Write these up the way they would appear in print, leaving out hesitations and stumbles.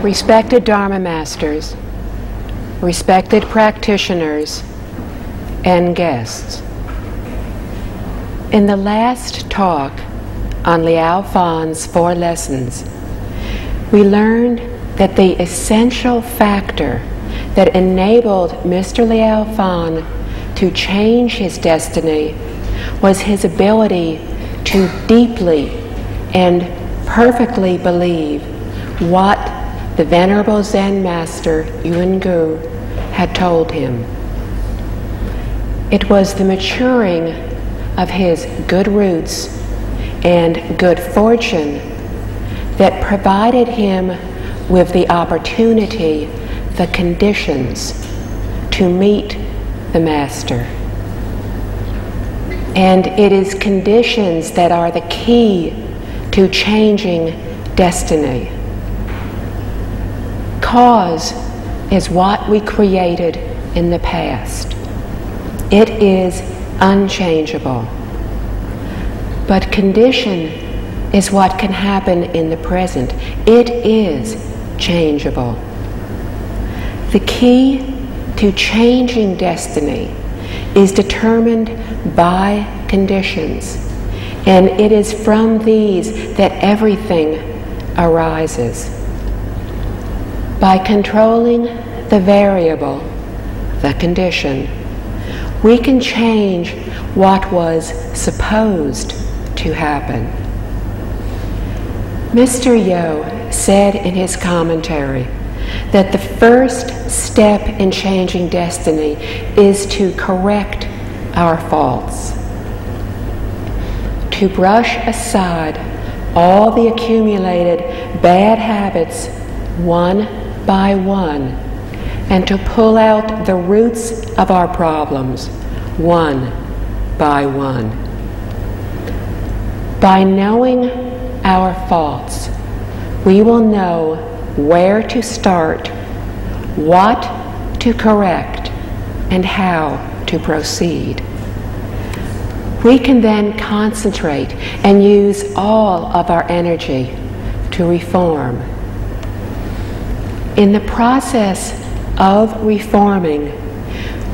Respected Dharma Masters, respected practitioners, and guests. In the last talk on Liao Fan's 4 lessons, we learned that the essential factor that enabled Mr. Liao Fan to change his destiny was his ability to deeply and perfectly believe what the Venerable Zen Master Yuan Gu had told him. It was the maturing of his good roots and good fortune that provided him with the opportunity, the conditions, to meet the Master. And it is conditions that are the key to changing destiny. Cause is what we created in the past. It is unchangeable. But condition is what can happen in the present. It is changeable. The key to changing destiny is determined by conditions, and it is from these that everything arises. By controlling the variable, the condition, we can change what was supposed to happen. Mr. Yo said in his commentary that the first step in changing destiny is to correct our faults, to brush aside all the accumulated bad habits one by one, and to pull out the roots of our problems one by one. By knowing our faults, we will know where to start, what to correct, and how to proceed. We can then concentrate and use all of our energy to reform. In the process of reforming,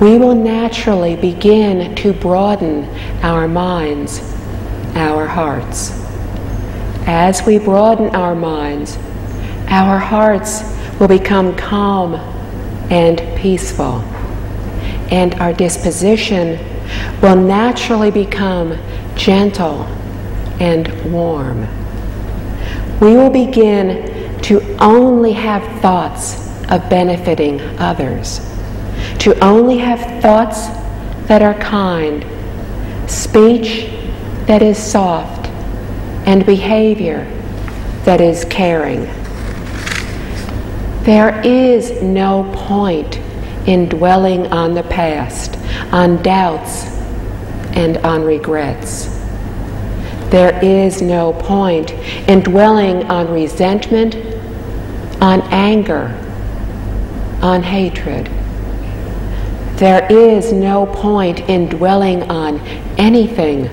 we will naturally begin to broaden our minds, our hearts. As we broaden our minds, our hearts will become calm and peaceful, and our disposition will naturally become gentle and warm. We will begin to only have thoughts of benefiting others, to only have thoughts that are kind, speech that is soft, and behavior that is caring. There is no point in dwelling on the past, on doubts, and on regrets. There is no point in dwelling on resentment, on anger, on hatred. There is no point in dwelling on anything,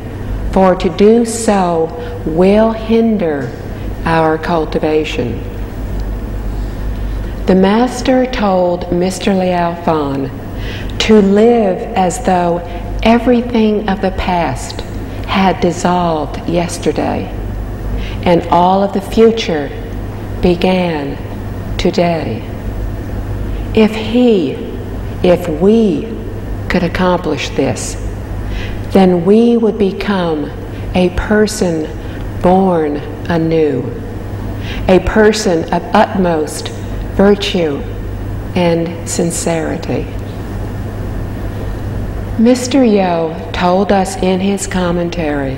for to do so will hinder our cultivation. The Master told Mr. Liao Fan to live as though everything of the past had dissolved yesterday, and all of the future began today. If we could accomplish this, then we would become a person born anew, a person of utmost virtue and sincerity. Mr. Yo told us in his commentary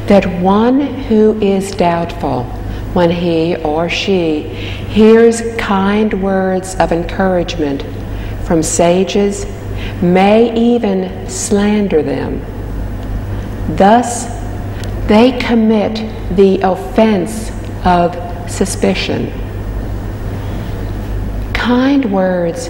that one who is doubtful when he or she hears kind words of encouragement from sages may even slander them. Thus, they commit the offense of suspicion. Kind words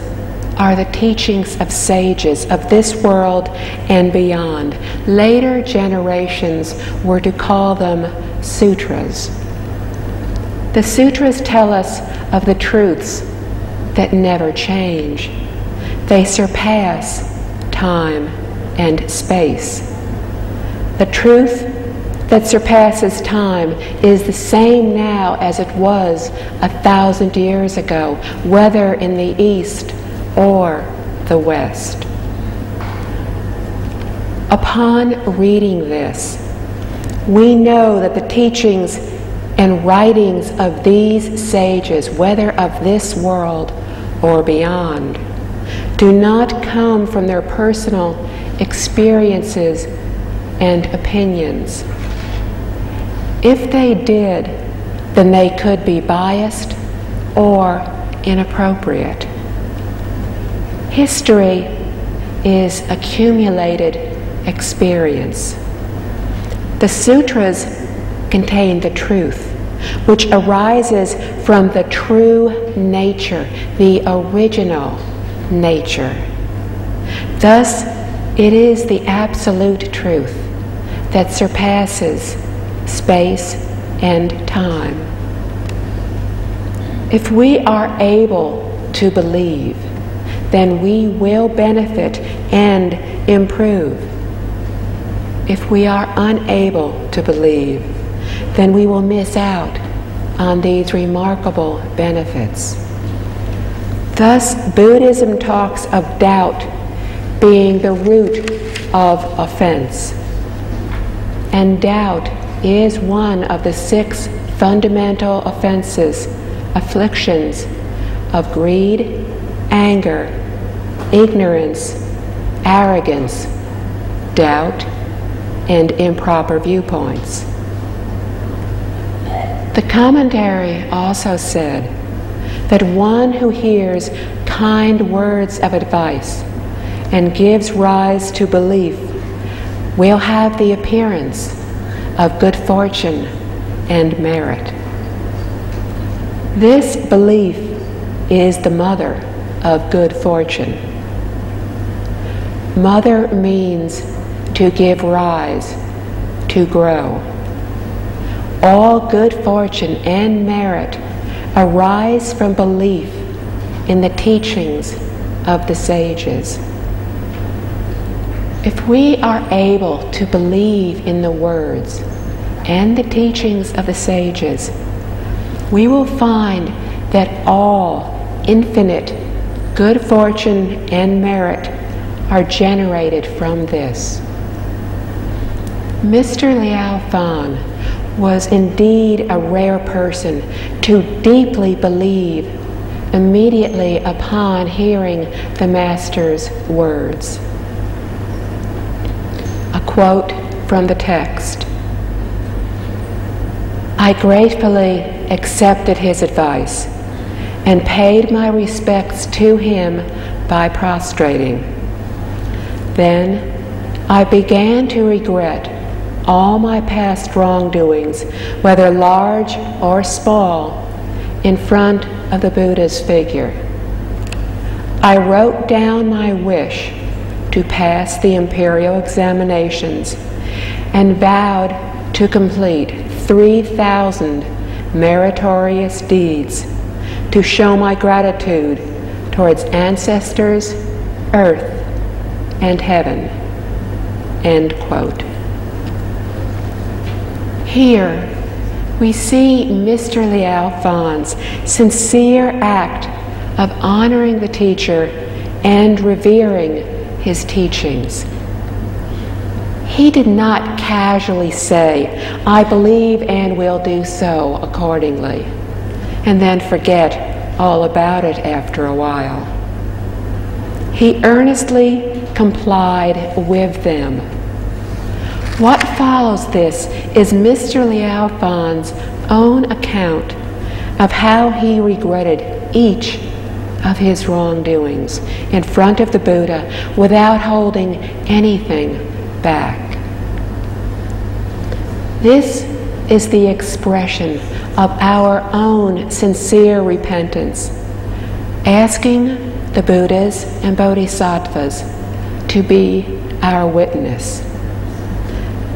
are the teachings of sages of this world and beyond. Later generations were to call them sutras. The sutras tell us of the truths that never change. They surpass time and space. The truth that surpasses time is the same now as it was 1,000 years ago, whether in the East or the West. Upon reading this, we know that the teachings and writings of these sages, whether of this world or beyond, do not come from their personal experiences and opinions. If they did, then they could be biased or inappropriate. History is accumulated experience. The sutras contain the truth, which arises from the true nature, the original nature. Thus, it is the absolute truth that surpasses space and time. If we are able to believe, then we will benefit and improve. If we are unable to believe, then we will miss out on these remarkable benefits. Thus, Buddhism talks of doubt being the root of offense. And doubt is one of the 6 fundamental offenses, afflictions of greed, anger, ignorance, arrogance, doubt, and improper viewpoints. The commentary also said that one who hears kind words of advice and gives rise to belief will have the appearance of good fortune and merit. This belief is the mother of good fortune. Mother means to give rise, to grow. All good fortune and merit arise from belief in the teachings of the sages. If we are able to believe in the words and the teachings of the sages, we will find that all infinite good fortune and merit are generated from this. Mr. Liao Fan was indeed a rare person to deeply believe immediately upon hearing the Master's words. A quote from the text: "I gratefully accepted his advice and paid my respects to him by prostrating. Then I began to regret all my past wrongdoings, whether large or small, in front of the Buddha's figure. I wrote down my wish to pass the imperial examinations and vowed to complete 3,000 meritorious deeds to show my gratitude towards ancestors, earth, and heaven." End quote. Here we see Mr. Liao Fan's sincere act of honoring the teacher and revering his teachings. He did not casually say, "I believe and will do so accordingly," and then forget all about it after a while. He earnestly complied with them. What follows this is Mr. Liao Fan's own account of how he regretted each of his wrongdoings in front of the Buddha without holding anything back. This is the expression of our own sincere repentance, asking the Buddhas and Bodhisattvas to be our witness.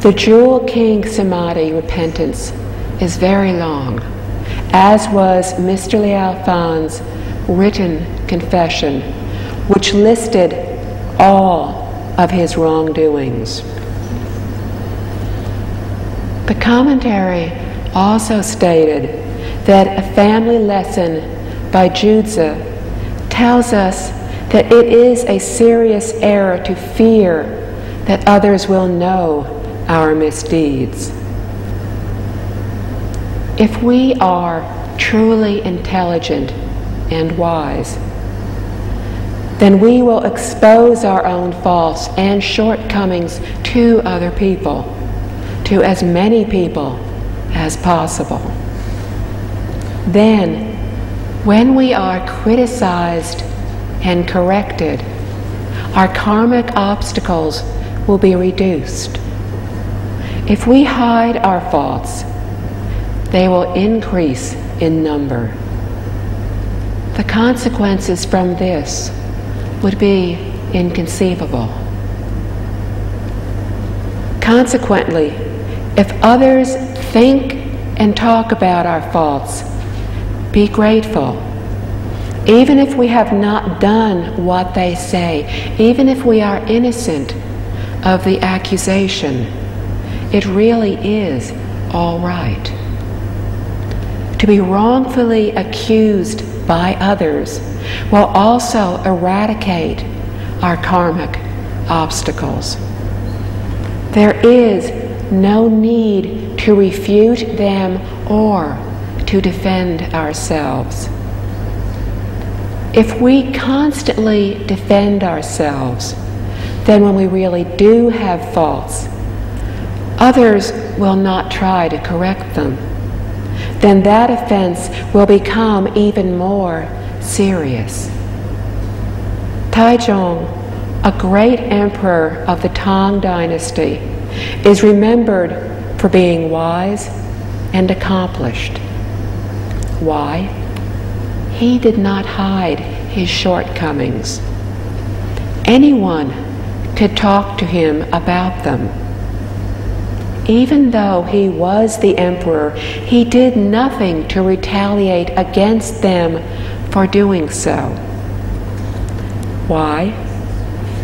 The Jewel King Samadhi repentance is very long, as was Mr. Liao Fan's written confession, which listed all of his wrongdoings. The commentary also stated that a family lesson by Judza tells us that it is a serious error to fear that others will know our misdeeds. If we are truly intelligent and wise, then we will expose our own faults and shortcomings to other people, to as many people as possible. Then, when we are criticized and corrected, our karmic obstacles will be reduced. If we hide our faults, they will increase in number. The consequences from this would be inconceivable. Consequently, if others think and talk about our faults, be grateful. Even if we have not done what they say, even if we are innocent of the accusation, it really is all right. To be wrongfully accused by others will also eradicate our karmic obstacles. There is no need to refute them or to defend ourselves. If we constantly defend ourselves, then when we really do have faults, others will not try to correct them. Then that offense will become even more serious. Taizong, a great emperor of the Tang dynasty, is remembered for being wise and accomplished. Why? He did not hide his shortcomings. Anyone could talk to him about them. Even though he was the emperor, he did nothing to retaliate against them for doing so. Why?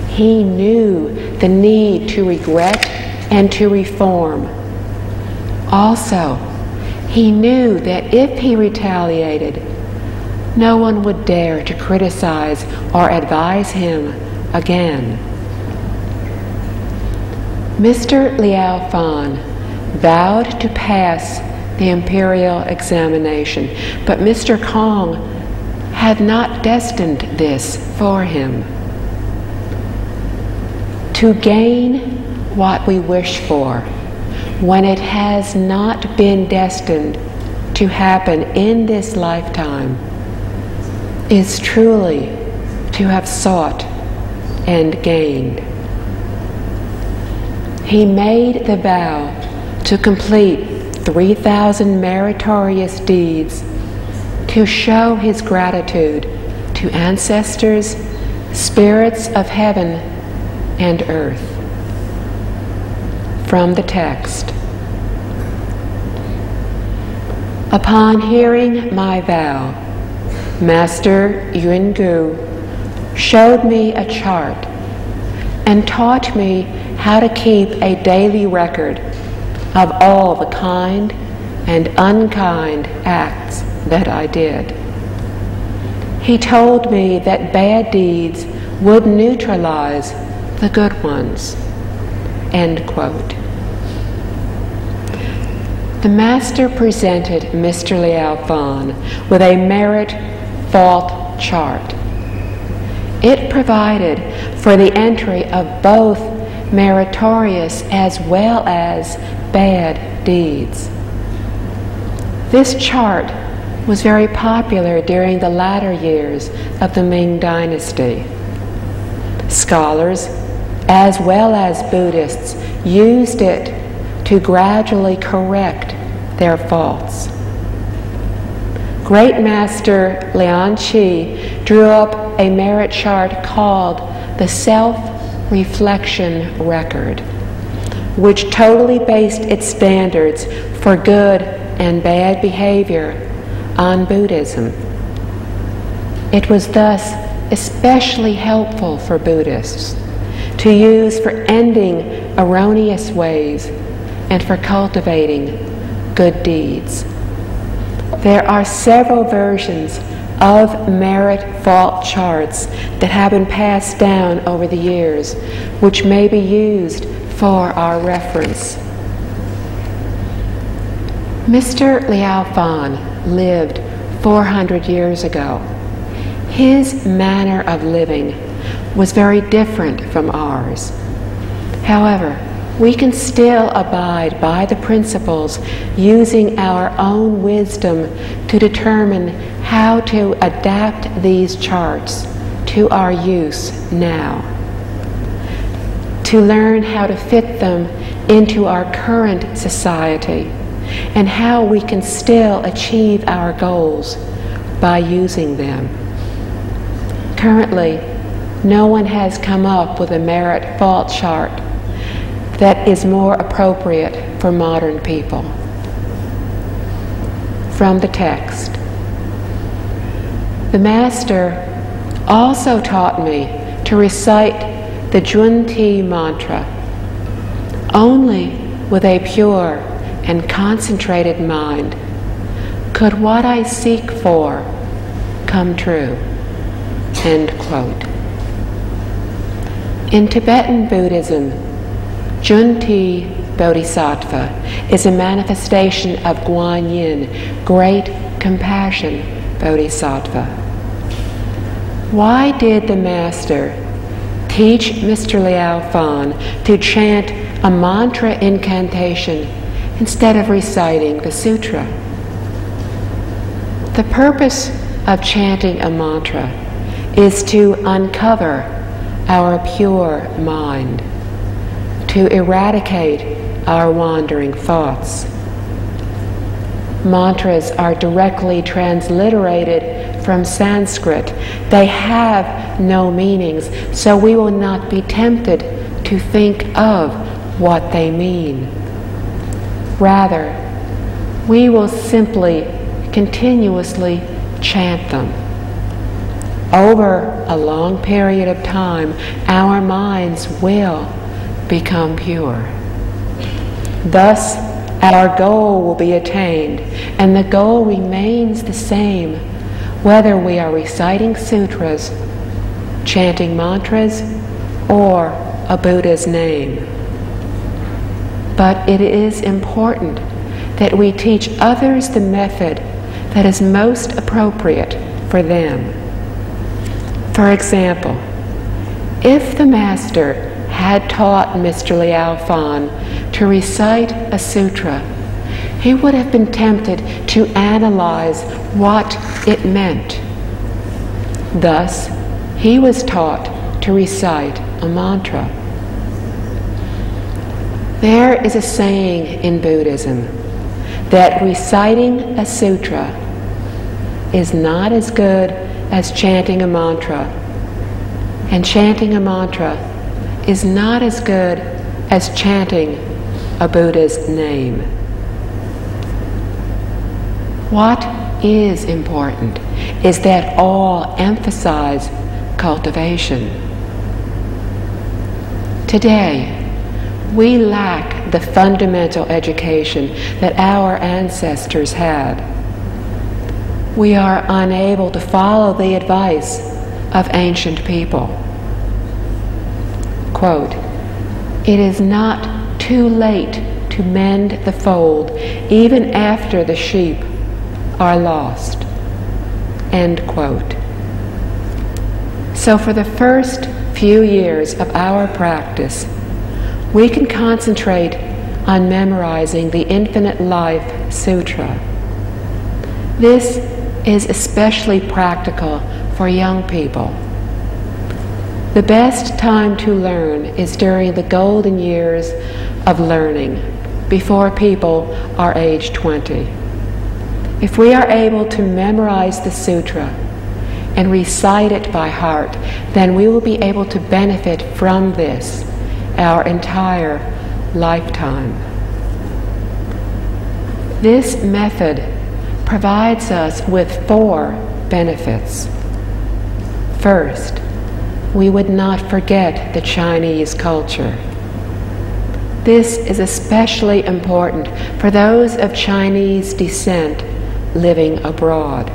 He knew the need to regret and to reform. Also, he knew that if he retaliated, no one would dare to criticize or advise him again. Mr. Liao Fan vowed to pass the imperial examination, but Mr. Kong had not destined this for him. To gain what we wish for, when it has not been destined to happen in this lifetime, is truly to have sought and gained. He made the vow to complete 3,000 meritorious deeds to show his gratitude to ancestors, spirits of heaven and earth. From the text. Upon hearing my vow, Master Yungu showed me a chart and taught me how to keep a daily record of all the kind and unkind acts that I did. He told me that bad deeds would neutralize the good ones. End quote. The Master presented Mr. Liao Fan with a merit fault chart. It provided for the entry of both meritorious as well as bad deeds. This chart was very popular during the latter years of the Ming Dynasty. Scholars, as well as Buddhists, used it to gradually correct their faults. Great Master Lian Qi drew up a merit chart called the Self-Reflection Record, which totally based its standards for good and bad behavior on Buddhism. It was thus especially helpful for Buddhists to use for ending erroneous ways and for cultivating good deeds. There are several versions of merit-fault charts that have been passed down over the years, which may be used for our reference. Mr. Liao lived 400 years ago. His manner of living was very different from ours. However, we can still abide by the principles using our own wisdom to determine how to adapt these charts to our use now, to learn how to fit them into our current society, and how we can still achieve our goals by using them. Currently, no one has come up with a merit-fault chart that is more appropriate for modern people. From the text. The Master also taught me to recite the Junti mantra only with a pure and concentrated mind could what I seek for come true. End quote. In Tibetan Buddhism, Junti Bodhisattva is a manifestation of Guanyin, great compassion Bodhisattva. Why did the Master teach Mr. Liao to chant a mantra incantation instead of reciting the sutra? The purpose of chanting a mantra is to uncover our pure mind, to eradicate our wandering thoughts. Mantras are directly transliterated from Sanskrit. They have no meanings, so we will not be tempted to think of what they mean. Rather, we will simply continuously chant them. Over a long period of time, our minds will become pure. Thus, our goal will be attained, and the goal remains the same whether we are reciting sutras, chanting mantras, or a Buddha's name. But it is important that we teach others the method that is most appropriate for them. For example, if the Master had taught Mr. Liao to recite a sutra, he would have been tempted to analyze what it meant. Thus, he was taught to recite a mantra. There is a saying in Buddhism that reciting a sutra is not as good as chanting a mantra, and chanting a mantra is not as good as chanting a Buddha's name. What is important is that all emphasize cultivation. Today, we lack the fundamental education that our ancestors had. We are unable to follow the advice of ancient people. Quote, "It is not too late to mend the fold, even after the sheep are lost." End quote. So for the first few years of our practice, we can concentrate on memorizing the Infinite Life Sutra. This is especially practical for young people. The best time to learn is during the golden years of learning, before people are age 20. If we are able to memorize the sutra and recite it by heart, then we will be able to benefit from this our entire lifetime. This method provides us with 4 benefits. First, we would not forget the Chinese culture. This is especially important for those of Chinese descent living abroad.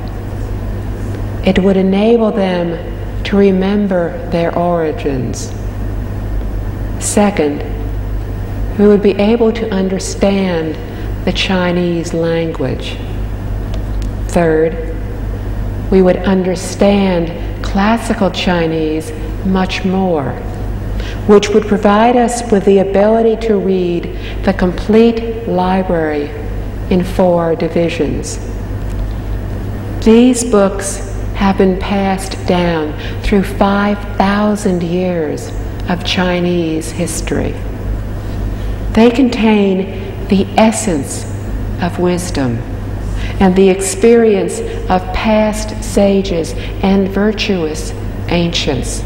It would enable them to remember their origins. Second, we would be able to understand the Chinese language. Third, we would understand classical Chinese much more, which would provide us with the ability to read the complete library in 4 divisions. These books have been passed down through 5,000 years of Chinese history. They contain the essence of wisdom and the experience of past sages and virtuous ancients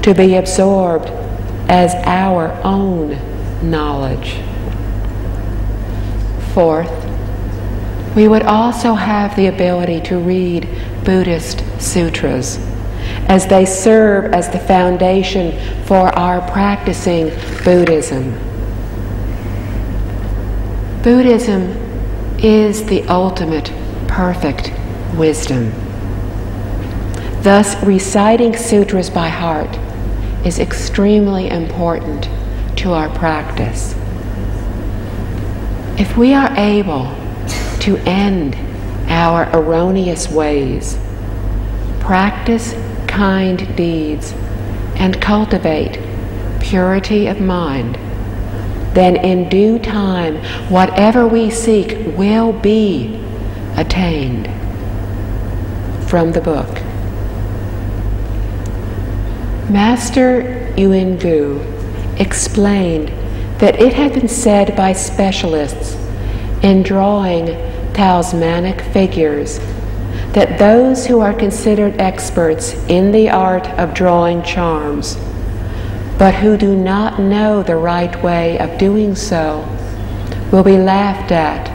to be absorbed as our own knowledge. Fourth, we would also have the ability to read Buddhist sutras, as they serve as the foundation for our practicing Buddhism. Buddhism is the ultimate perfect wisdom. Thus, reciting sutras by heart is extremely important to our practice. If we are able to end our erroneous ways, practice kind deeds, and cultivate purity of mind, then in due time, whatever we seek will be attained. From the book. Master Yuan Gu explained that it had been said by specialists in drawing talismanic figures that those who are considered experts in the art of drawing charms, but who do not know the right way of doing so, will be laughed at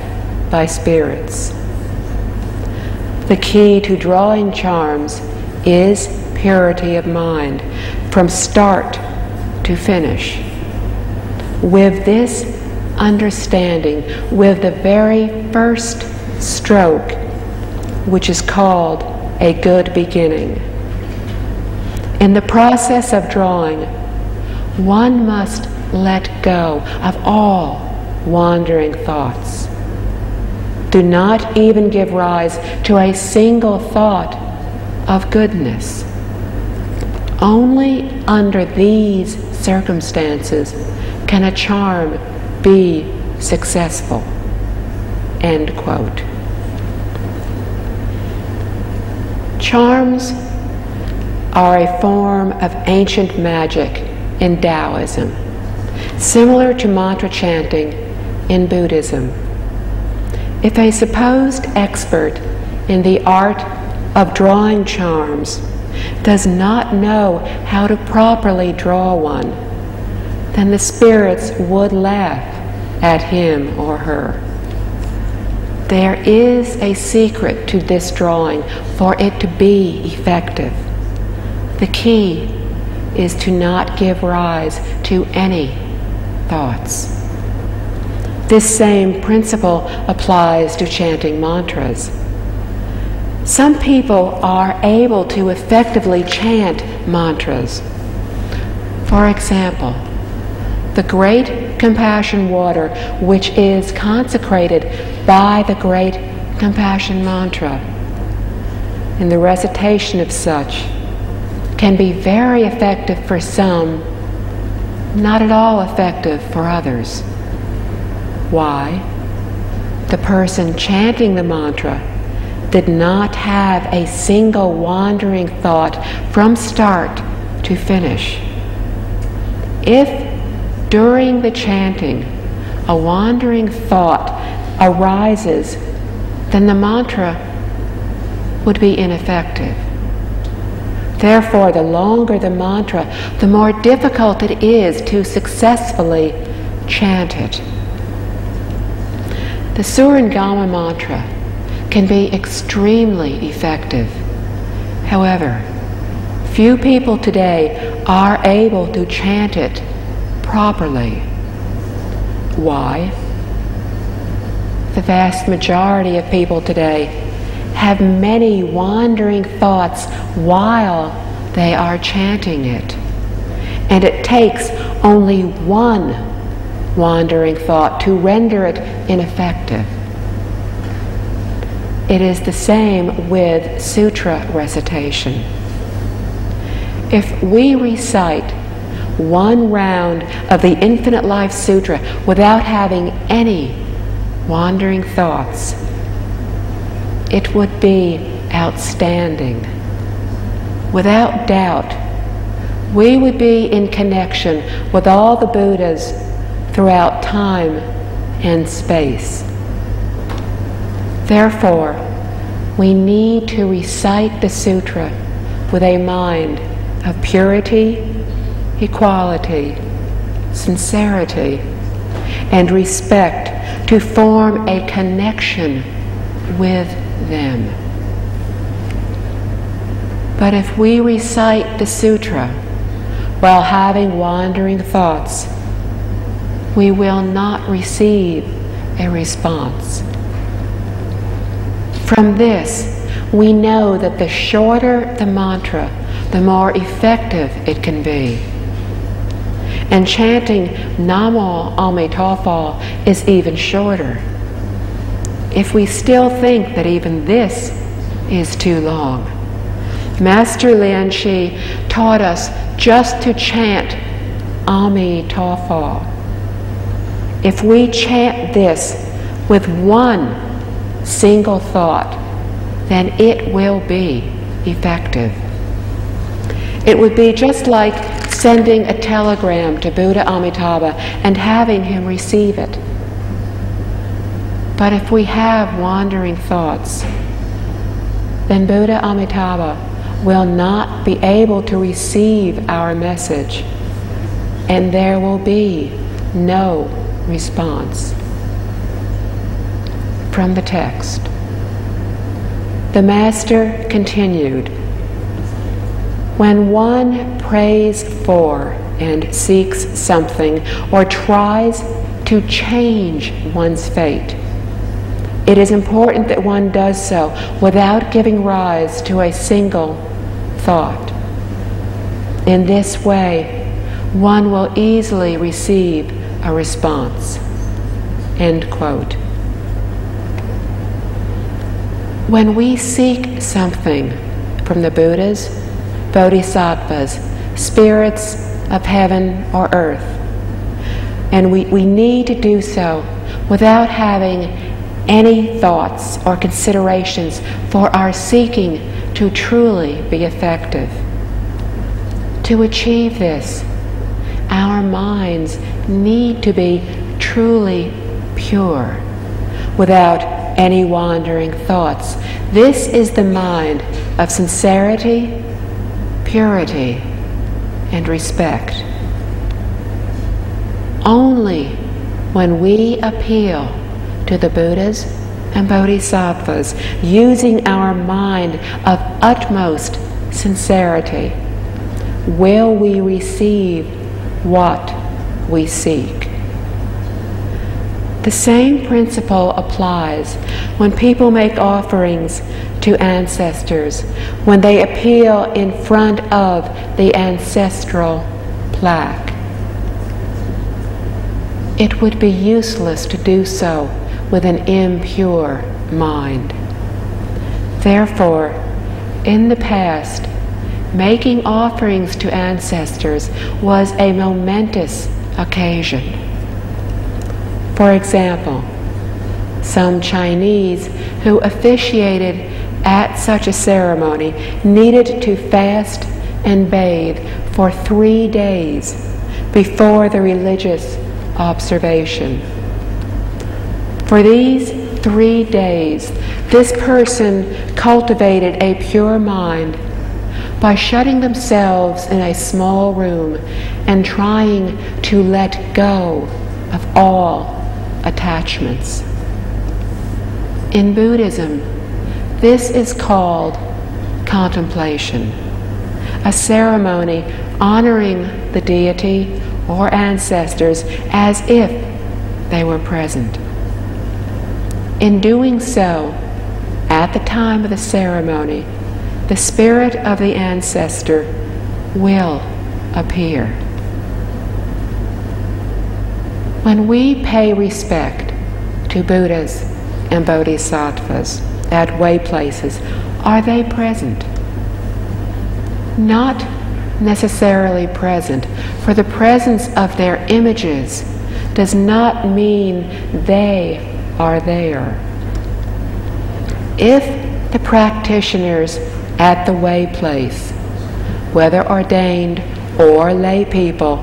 by spirits. The key to drawing charms is purity of mind from start to finish. With this understanding, with the very first stroke, which is called a good beginning. In the process of drawing, one must let go of all wandering thoughts. Do not even give rise to a single thought of goodness. Only under these circumstances can a charm be successful. End quote. Charms are a form of ancient magic in Taoism, similar to mantra chanting in Buddhism. If a supposed expert in the art of drawing charms does not know how to properly draw one, then the spirits would laugh at him or her. There is a secret to this drawing for it to be effective. The key is to not give rise to any thoughts. This same principle applies to chanting mantras. Some people are able to effectively chant mantras. For example, the great compassion water, which is consecrated by the great compassion mantra, in the recitation of such, can be very effective for some, not at all effective for others. Why? The person chanting the mantra did not have a single wandering thought from start to finish. If during the chanting a wandering thought arises, then the mantra would be ineffective. Therefore, the longer the mantra, the more difficult it is to successfully chant it. The Surangama mantra can be extremely effective. However, few people today are able to chant it properly. Why? The vast majority of people today have many wandering thoughts while they are chanting it. And it takes only one wandering thought to render it ineffective. It is the same with sutra recitation. If we recite one round of the Infinite Life Sutra without having any wandering thoughts, it would be outstanding. Without doubt, we would be in connection with all the Buddhas throughout time and space. Therefore, we need to recite the sutra with a mind of purity, equality, sincerity, and respect to form a connection with them. But if we recite the sutra while having wandering thoughts, we will not receive a response. From this, we know that the shorter the mantra, the more effective it can be. And chanting Namo Amitabha is even shorter. If we still think that even this is too long, Master Lianchi taught us just to chant Amitabha. If we chant this with one single thought, then it will be effective. It would be just like sending a telegram to Buddha Amitabha and having him receive it. But if we have wandering thoughts, then Buddha Amitabha will not be able to receive our message, and there will be no response. From the text, the Master continued, "When one prays for and seeks something or tries to change one's fate, it is important that one does so without giving rise to a single thought. In this way, one will easily receive a response." End quote. When we seek something from the Buddhas, Bodhisattvas, spirits of heaven or earth, and we need to do so without having any thoughts or considerations for our seeking to truly be effective. To achieve this, our minds need to be truly pure, without any wandering thoughts. This is the mind of sincerity, purity, and respect. Only when we appeal to the Buddhas and Bodhisattvas, using our mind of utmost sincerity, will we receive what we seek. The same principle applies when people make offerings to ancestors, when they appeal in front of the ancestral plaque. It would be useless to do so with an impure mind. Therefore, in the past, making offerings to ancestors was a momentous occasion. For example, some Chinese who officiated at such a ceremony needed to fast and bathe for 3 days before the religious observation. For these 3 days, this person cultivated a pure mind by shutting themselves in a small room and trying to let go of all attachments. In Buddhism, This is called contemplation, a ceremony honoring the deity or ancestors as if they were present. In doing so, at the time of the ceremony, the spirit of the ancestor will appear. When we pay respect to Buddhas and Bodhisattvas at way places, are they present? Not necessarily present, for the presence of their images does not mean they are there. If the practitioners at the way place, whether ordained or lay people,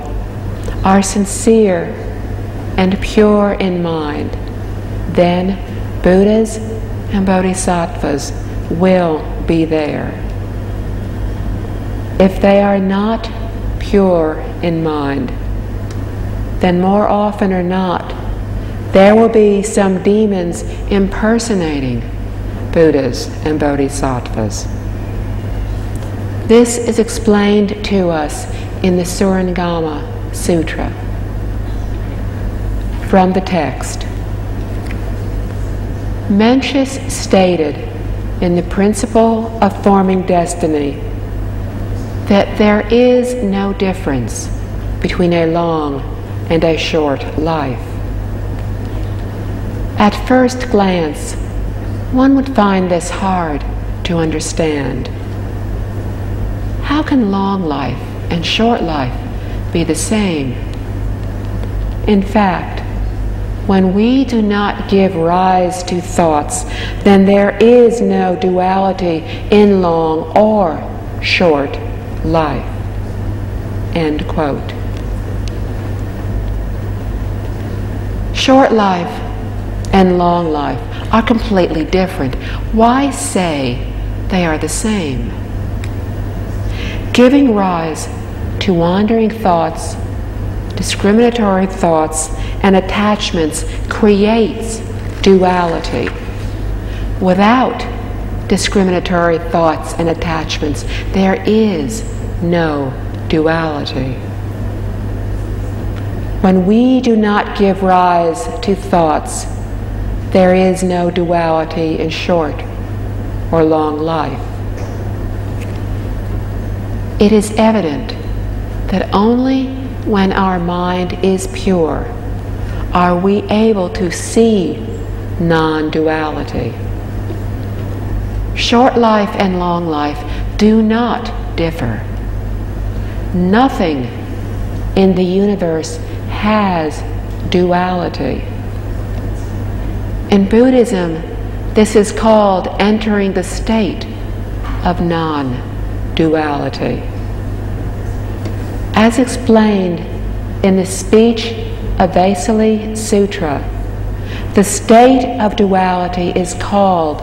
are sincere and pure in mind, then Buddhas and Bodhisattvas will be there. If they are not pure in mind, then more often or not, there will be some demons impersonating Buddhas and Bodhisattvas. This is explained to us in the Surangama Sutra. From the text, Mencius stated in the Principle of Forming Destiny that there is no difference between a long and a short life. At first glance, one would find this hard to understand. How can long life and short life be the same? In fact, when we do not give rise to thoughts, then there is no duality in long or short life. End quote. Short life and long life are completely different. Why say they are the same? Giving rise to wandering thoughts, discriminatory thoughts, and attachments creates duality. Without discriminatory thoughts and attachments, there is no duality. When we do not give rise to thoughts, there is no duality in short or long life. It is evident that only when our mind is pure are we able to see non-duality. Short life and long life do not differ. Nothing in the universe has duality. In Buddhism, this is called entering the state of non-duality. As explained in the speech of Vesali Sutra, the state of duality is called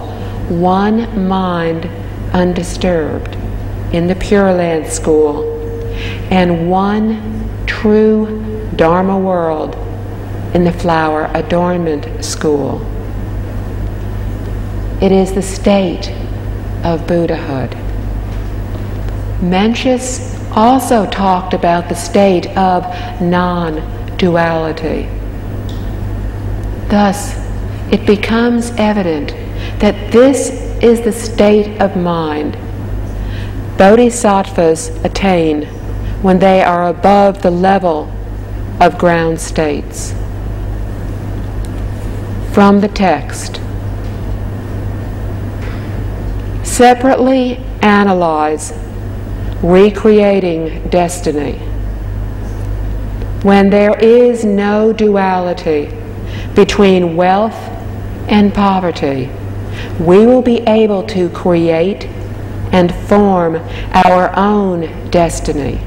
one mind undisturbed in the Pure Land school and one true Dharma world in the Flower Adornment school. It is the state of Buddhahood. Mencius also talked about the state of non-duality. Thus, it becomes evident that this is the state of mind Bodhisattvas attain when they are above the level of ground states. From the text, separately analyze recreating destiny. When there is no duality between wealth and poverty, we will be able to create and form our own destiny.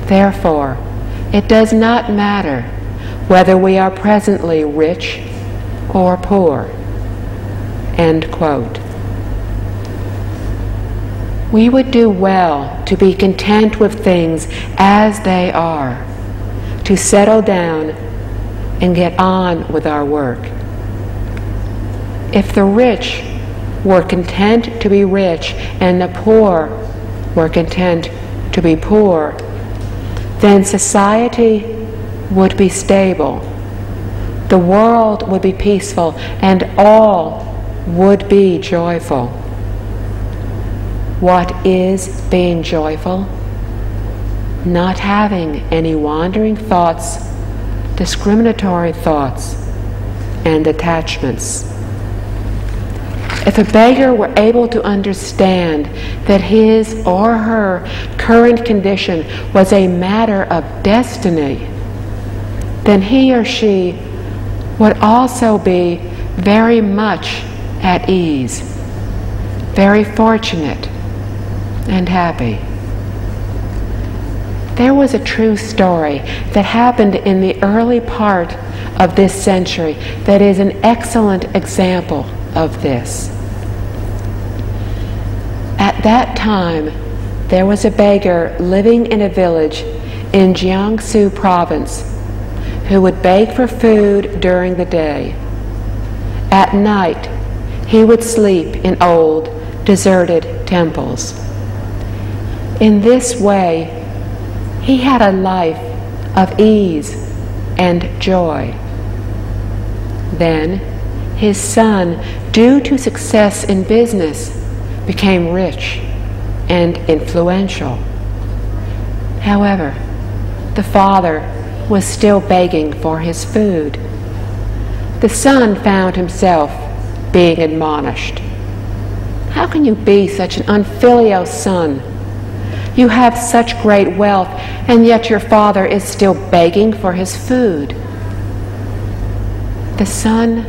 Therefore, it does not matter whether we are presently rich or poor. End quote. We would do well to be content with things as they are, to settle down and get on with our work. If the rich were content to be rich and the poor were content to be poor, then society would be stable, the world would be peaceful, and all would be joyful. What is being joyful? Not having any wandering thoughts, discriminatory thoughts, and attachments. If a beggar were able to understand that his or her current condition was a matter of destiny, then he or she would also be very much at ease, very fortunate and happy. There was a true story that happened in the early part of this century that is an excellent example of this. At that time, there was a beggar living in a village in Jiangsu province who would beg for food during the day. At night, he would sleep in old, deserted temples. In this way, he had a life of ease and joy. Then, his son, due to success in business, became rich and influential. However, the father was still begging for his food. The son found himself being admonished. How can you be such an unfilial son? You have such great wealth, and yet your father is still begging for his food. The son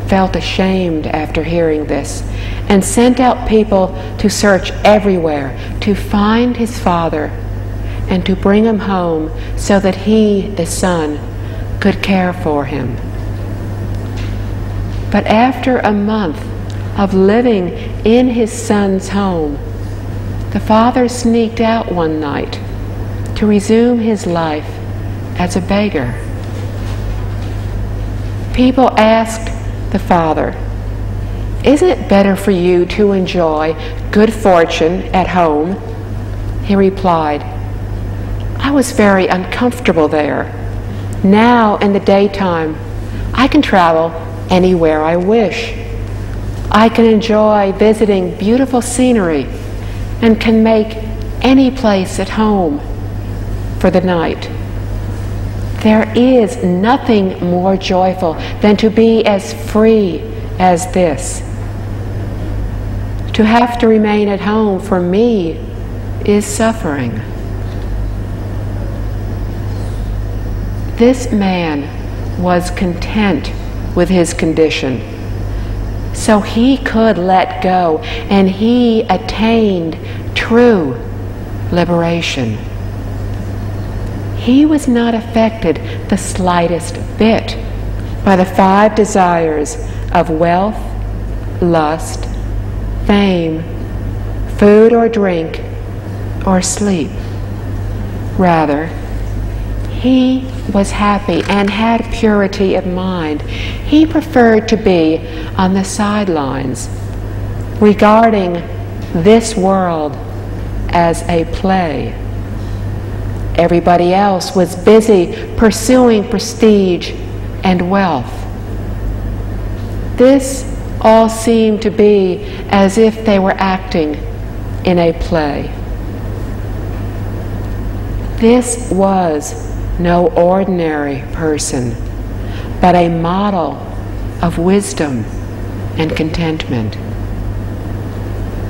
felt ashamed after hearing this and sent out people to search everywhere to find his father and to bring him home so that he, the son, could care for him. But after a month of living in his son's home, the father sneaked out one night to resume his life as a beggar. People asked the father, "Isn't it better for you to enjoy good fortune at home?" He replied, "I was very uncomfortable there. Now in the daytime, I can travel anywhere I wish. I can enjoy visiting beautiful scenery and can make any place at home for the night. There is nothing more joyful than to be as free as this. To have to remain at home for me is suffering." This man was content with his condition, so he could let go, and he attained true liberation. He was not affected the slightest bit by the 5 desires of wealth, lust, fame, food or drink, or sleep. Rather, he was happy and had purity of mind. He preferred to be on the sidelines, regarding this world as a play. Everybody else was busy pursuing prestige and wealth. This all seemed to be as if they were acting in a play. This was no ordinary person, but a model of wisdom and contentment.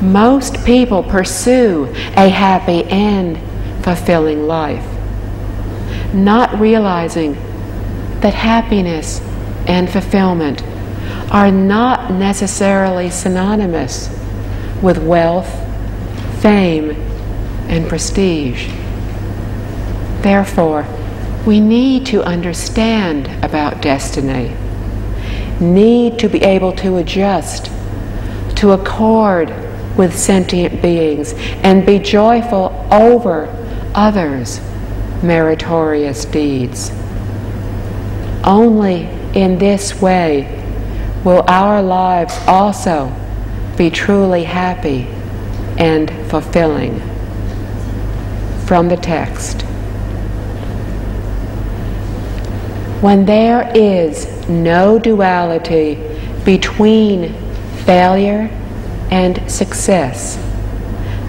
Most people pursue a happy and fulfilling life, not realizing that happiness and fulfillment are not necessarily synonymous with wealth, fame, and prestige. Therefore, we need to understand about destiny, need to be able to adjust, to accord with sentient beings, and be joyful over others' meritorious deeds. Only in this way will our lives also be truly happy and fulfilling. From the text. When there is no duality between failure and success,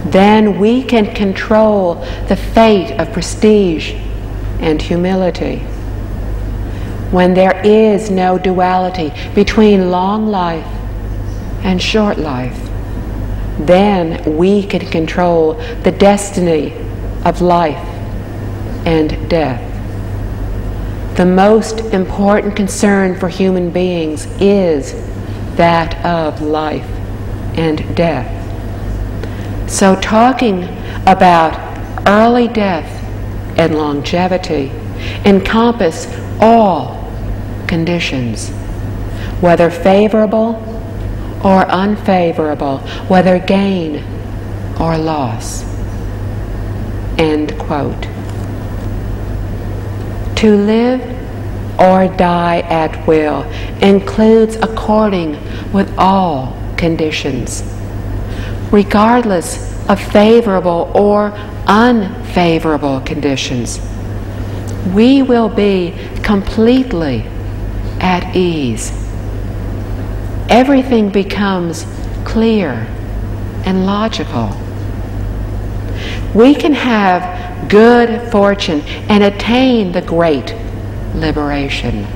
then we can control the fate of prestige and humility. When there is no duality between long life and short life, then we can control the destiny of life and death. The most important concern for human beings is that of life and death. So talking about early death and longevity encompass all conditions, whether favorable or unfavorable, whether gain or loss. End quote. To live or die at will includes according with all conditions, regardless of favorable or unfavorable conditions. We will be completely at ease. Everything becomes clear and logical. We can have good fortune and attain the great liberation.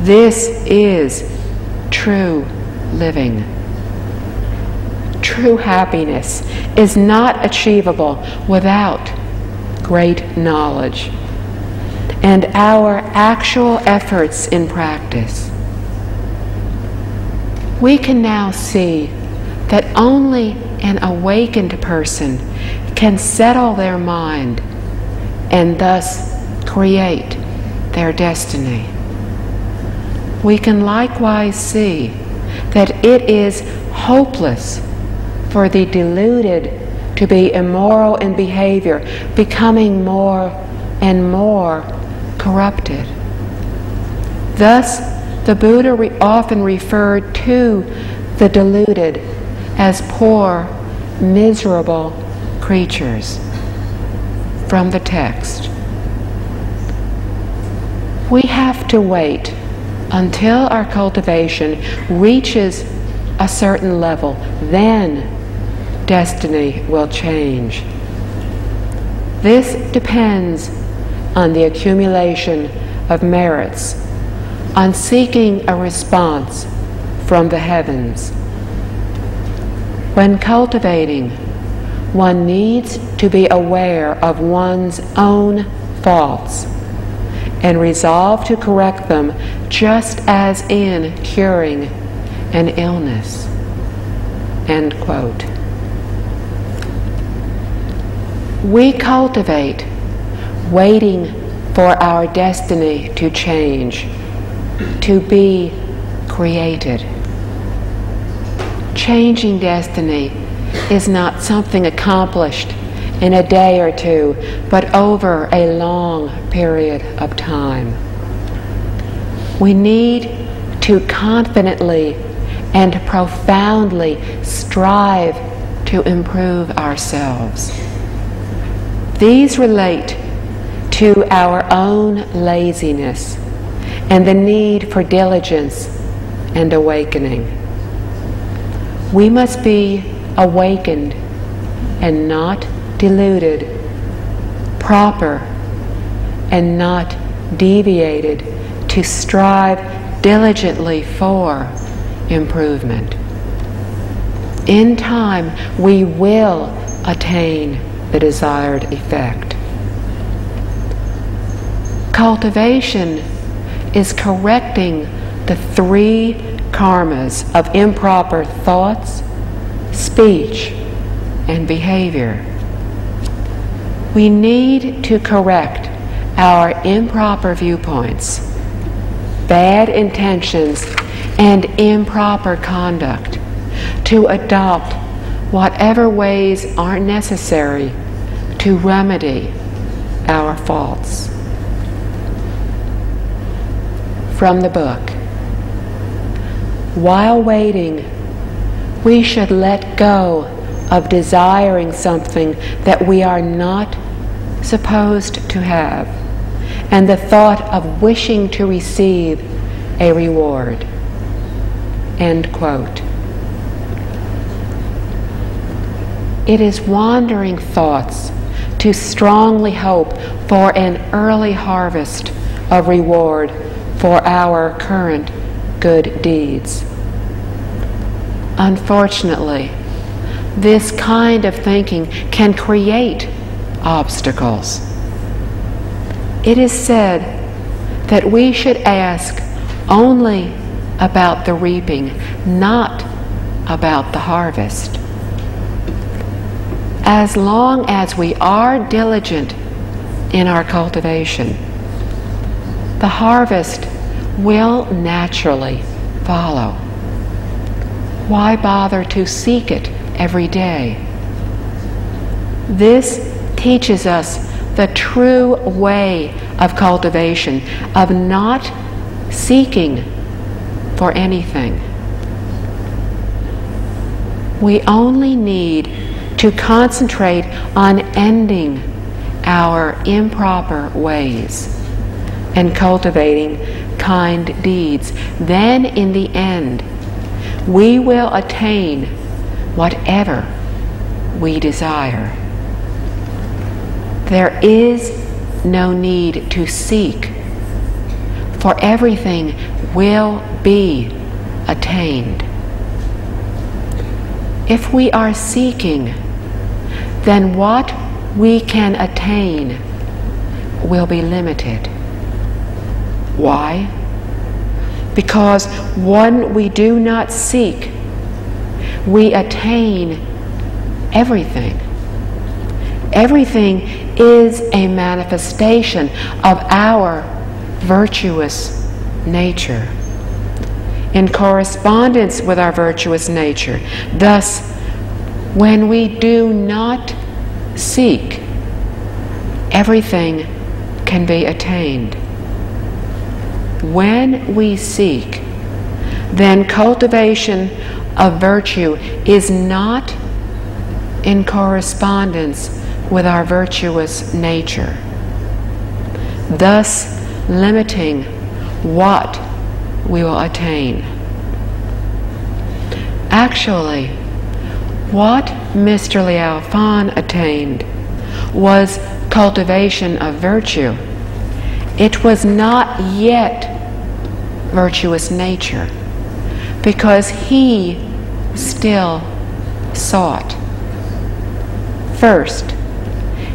This is true living. True happiness is not achievable without great knowledge and our actual efforts in practice. We can now see that only an awakened person can settle their mind and thus create their destiny. We can likewise see that it is hopeless for the deluded to be immoral in behavior, becoming more and more corrupted. Thus, the Buddha often referred to the deluded as poor, miserable creatures. From the text. We have to wait until our cultivation reaches a certain level, then destiny will change. This depends on the accumulation of merits, on seeking a response from the heavens. When cultivating, one needs to be aware of one's own faults and resolve to correct them, just as in curing an illness. End quote. We cultivate waiting for our destiny to change, to be created. Changing destiny is not something accomplished in a day or two, but over a long period of time. We need to confidently and profoundly strive to improve ourselves. These relate to our own laziness and the need for diligence and awakening. We must be awakened and not deluded, proper and not deviated, to strive diligently for improvement. In time, we will attain the desired effect. Cultivation is correcting the three karmas of improper thoughts, speech, and behavior. We need to correct our improper viewpoints, bad intentions, and improper conduct, to adopt whatever ways are necessary to remedy our faults. From the book. While waiting, we should let go of desiring something that we are not supposed to have, and the thought of wishing to receive a reward." End quote. It is wandering thoughts to strongly hope for an early harvest of reward for our current good deeds. Unfortunately, this kind of thinking can create obstacles. It is said that we should ask only about the reaping, not about the harvest. As long as we are diligent in our cultivation, the harvest will naturally follow. Why bother to seek it every day? This teaches us the true way of cultivation, of not seeking for anything. We only need to concentrate on ending our improper ways and cultivating kind deeds. Then, in the end, we will attain whatever we desire. There is no need to seek, for everything will be attained. If we are seeking, then what we can attain will be limited. Why? Because when we do not seek, we attain everything. Everything is a manifestation of our virtuous nature. In correspondence with our virtuous nature, thus, when we do not seek, everything can be attained. When we seek, then cultivation of virtue is not in correspondence with our virtuous nature, thus limiting what we will attain. Actually, what Mr. Liao attained was cultivation of virtue. It was not yet virtuous nature, because he still sought. First,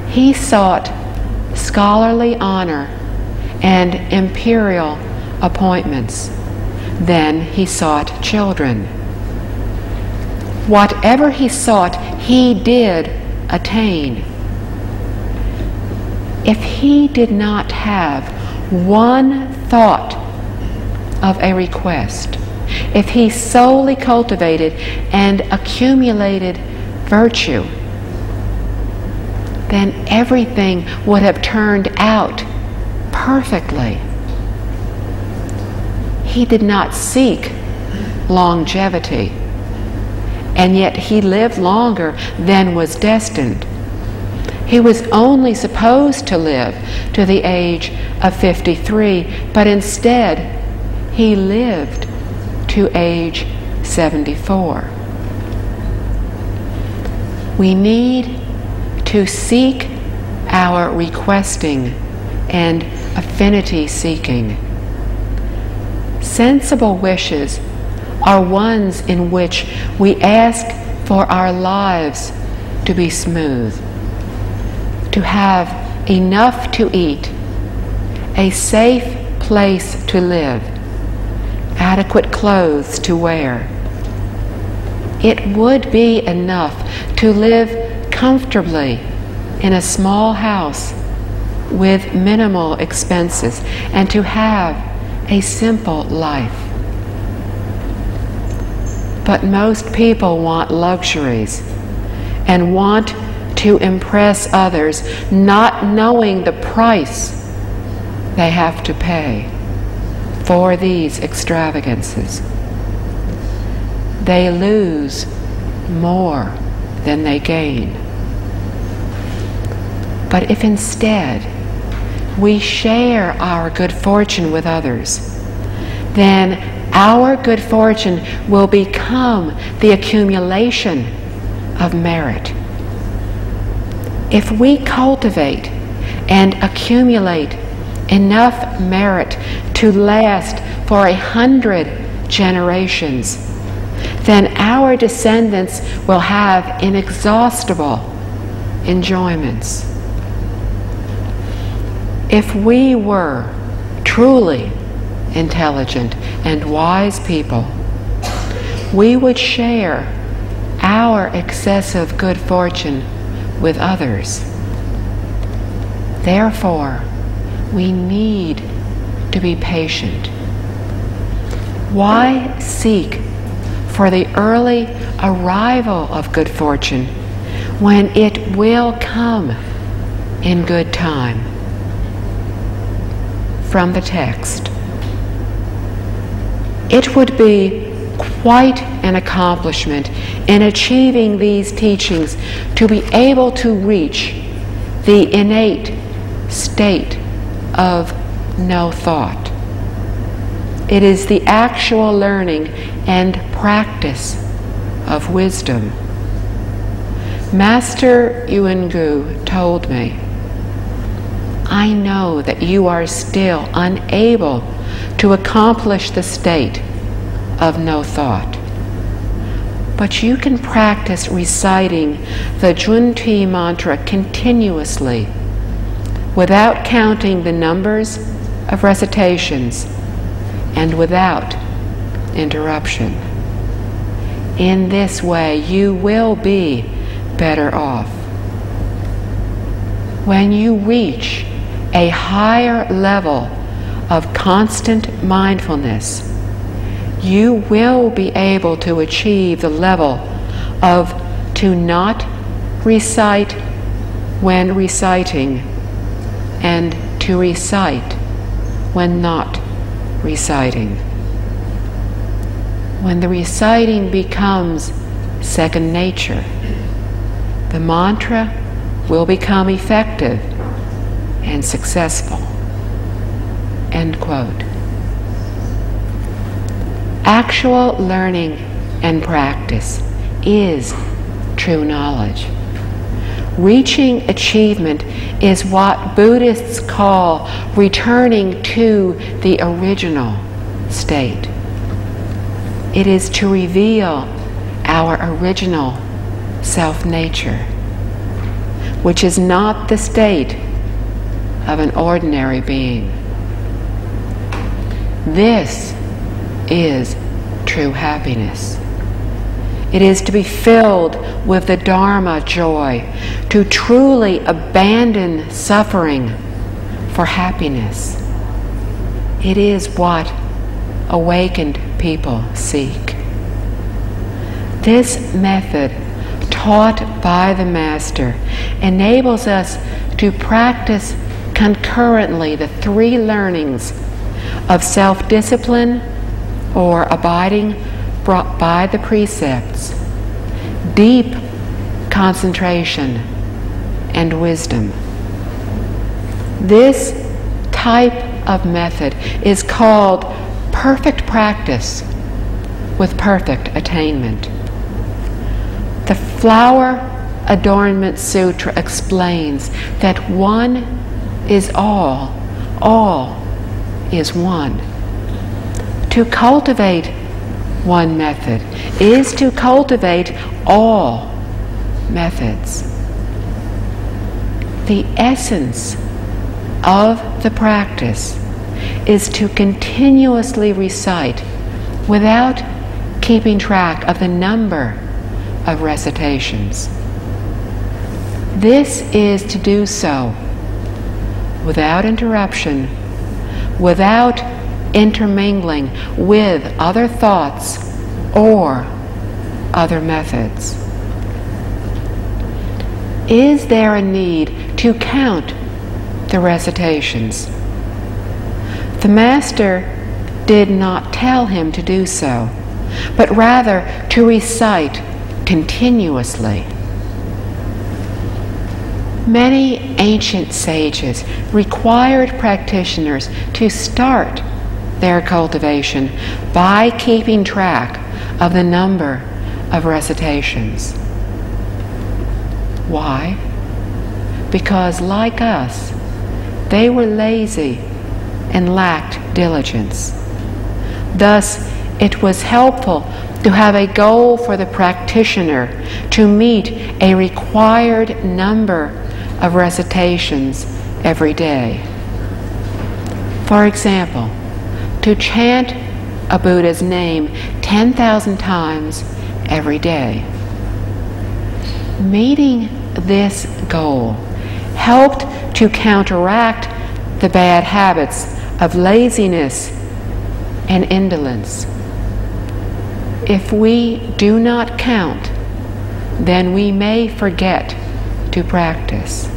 he sought scholarly honor and imperial appointments. Then he sought children. Whatever he sought, he did attain. If he did not have one thought of a request, if he solely cultivated and accumulated virtue, then everything would have turned out perfectly. He did not seek longevity, and yet he lived longer than was destined. He was only supposed to live to the age of 53, but instead he lived to age 74. We need to seek our requesting and affinity seeking. Sensible wishes are ones in which we ask for our lives to be smooth, to have enough to eat, a safe place to live, adequate clothes to wear. It would be enough to live comfortably in a small house with minimal expenses and to have a simple life. But most people want luxuries and want to impress others, not knowing the price they have to pay for these extravagances. They lose more than they gain. But if instead we share our good fortune with others, then our good fortune will become the accumulation of merit. If we cultivate and accumulate enough merit to last for 100 generations, then our descendants will have inexhaustible enjoyments. If we were truly intelligent and wise people, we would share our excessive good fortune with others. Therefore, we need to be patient. Why seek for the early arrival of good fortune when it will come in good time? From the text. It would be quite an accomplishment in achieving these teachings to be able to reach the innate state of no thought. It is the actual learning and practice of wisdom. Master Yuangu told me, I know that you are still unable to accomplish the state of no thought, but you can practice reciting the Junti mantra continuously without counting the numbers of recitations and without interruption. In this way, you will be better off. When you reach a higher level of constant mindfulness, you will be able to achieve the level of to not recite when reciting and to recite when not reciting. When the reciting becomes second nature, the mantra will become effective and successful. End quote. Actual learning and practice is true knowledge. Reaching achievement is what Buddhists call returning to the original state. It is to reveal our original self-nature, which is not the state of an ordinary being. This is true happiness. It is to be filled with the Dharma joy, to truly abandon suffering for happiness. It is what awakened people seek. This method, taught by the Master, enables us to practice concurrently the three learnings of self-discipline or abiding brought by the precepts, deep concentration, and wisdom. This type of method is called perfect practice with perfect attainment. The Flower Adornment Sutra explains that one is all is one. To cultivate one method is to cultivate all methods. The essence of the practice is to continuously recite without keeping track of the number of recitations. This is to do so without interruption, without intermingling with other thoughts or other methods. Is there a need to count the recitations? The Master did not tell him to do so, but rather to recite continuously. Many ancient sages required practitioners to start their cultivation by keeping track of the number of recitations. Why? Because, like us, they were lazy and lacked diligence. Thus, it was helpful to have a goal for the practitioner to meet a required number of recitations every day. For example, to chant a Buddha's name 10,000 times every day. Meeting this goal helped to counteract the bad habits of laziness and indolence. If we do not count, then we may forget to practice.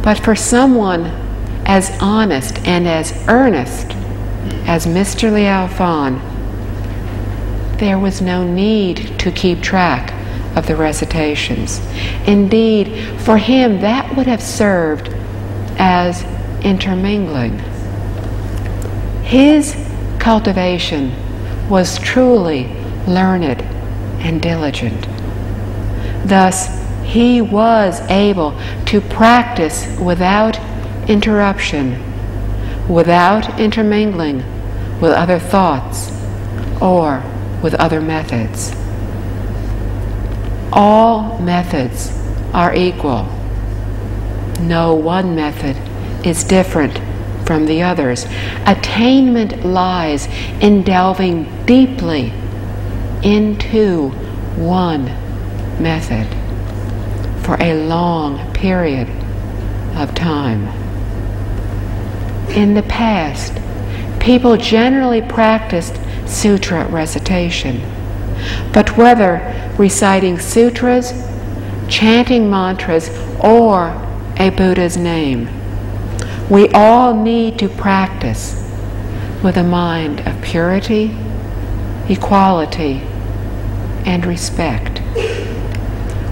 But for someone as honest and as earnest as Mr. Liao, there was no need to keep track of the recitations. Indeed, for him that would have served as intermingling. His cultivation was truly learned and diligent. Thus, he was able to practice without interruption, without intermingling with other thoughts or with other methods. All methods are equal. No one method is different from the others. Attainment lies in delving deeply into one method for a long period of time. In the past, people generally practiced sutra recitation, but whether reciting sutras, chanting mantras, or a Buddha's name, we all need to practice with a mind of purity, equality, and respect.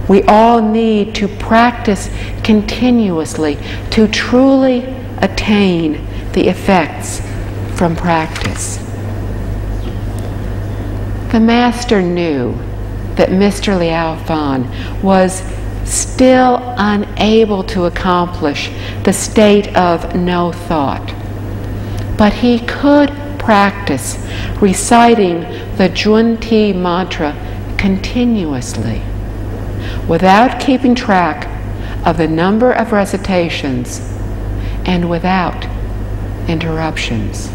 We all need to practice continuously to truly attain the effects from practice. The Master knew that Mr. Liao was still unable to accomplish the state of no thought, but he could practice reciting the Junti mantra continuously, without keeping track of the number of recitations and without interruptions.